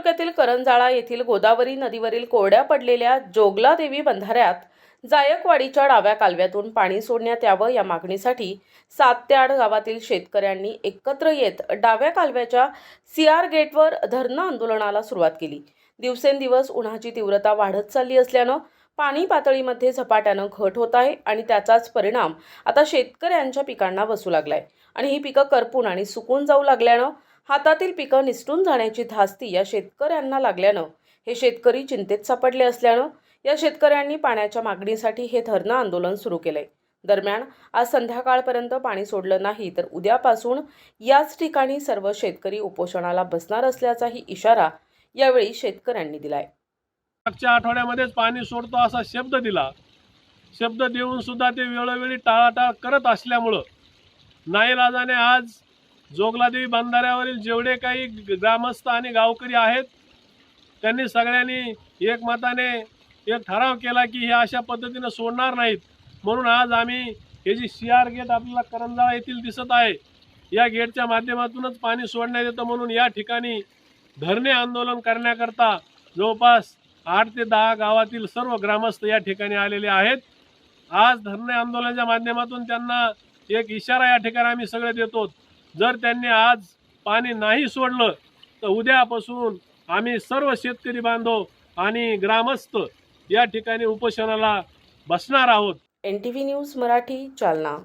तालुक्यातील करंजाळा येथील गोदावरी नदीवरील कोरड्या पडलेल्या जोगलादेवी बंधाऱ्यात जायकवाडीच्या डाव्या कालव्यातून पाणी सोडण्यात यावं या मागणीसाठी 7 ते 8 गावातील शेतकऱ्यांनी एकत्र येत डाव्या कालव्याच्या सीआर गेटवर धरणं आंदोलनाला सुरुवात केली। दिवसेंदिवस उन्हाची तीव्रता वाढत चालली असल्यानं पाणी पातळीमध्ये झपाट्यानं घट होत आहे आणि त्याचाच परिणाम आता शेतकऱ्यांच्या पिकांना बसू लागलाय आणि ही पिकं करपून आणि सुकून जाऊ लागल्यानं हातातील पिकं निसटून जाण्याची धास्ती या शेतकऱ्यांना लागल्यानं हे शेतकरी चिंतेत सापडले असल्यानं या शेतकऱ्यांनी पाण्याच्या मागणीसाठी हे धरणं आंदोलन सुरू केलंय। दरम्यान आज संध्याकाळपर्यंत पाणी सोडलं नाही तर उद्यापासून याच ठिकाणी सर्व शेतकरी उपोषणाला बसणार असल्याचाही इशारा यावेळी शेतकऱ्यांनी दिलाय। मागच्या आठवड्यामध्येच पाणी सोडतो असा शब्द दिला। शब्द देऊन सुद्धा ते वेळोवेळी टाळाटाळ करत असल्यामुळं नाईलाजाने आज जोगलादेवी बंधाऱ्यावरील जेवढे काही ग्रामस्थ आणि गावकरी आहेत त्यांनी सगळ्यांनी एकमताने एक ठराव केला की हे अशा पद्धतीने सोडणार नाहीत। म्हणून आज आम्ही हे जी सीआर गेट आपल्याला करंजाळा येथील दिसत आहे या गेटच्या माध्यमातूनच पाणी सोडण्यात येतं म्हणून या ठिकाणी धरणे आंदोलन करण्याकरता जवळपास 8 ते 10 गावातील सर्व ग्रामस्थ या ठिकाणी आलेले आहेत। आज धरणे आंदोलनाच्या माध्यमातून त्यांना एक इशारा या ठिकाणी आम्ही सगळे देतो, जर त्यांनी आज पाणी नाही सोडलं तर उद्यापासून आम्ही सर्व शेतकरी बांधव आणि ग्रामस्थ या ठिकाणी उपोषणाला बसणार आहोत। NTV news Marathi, Jalna.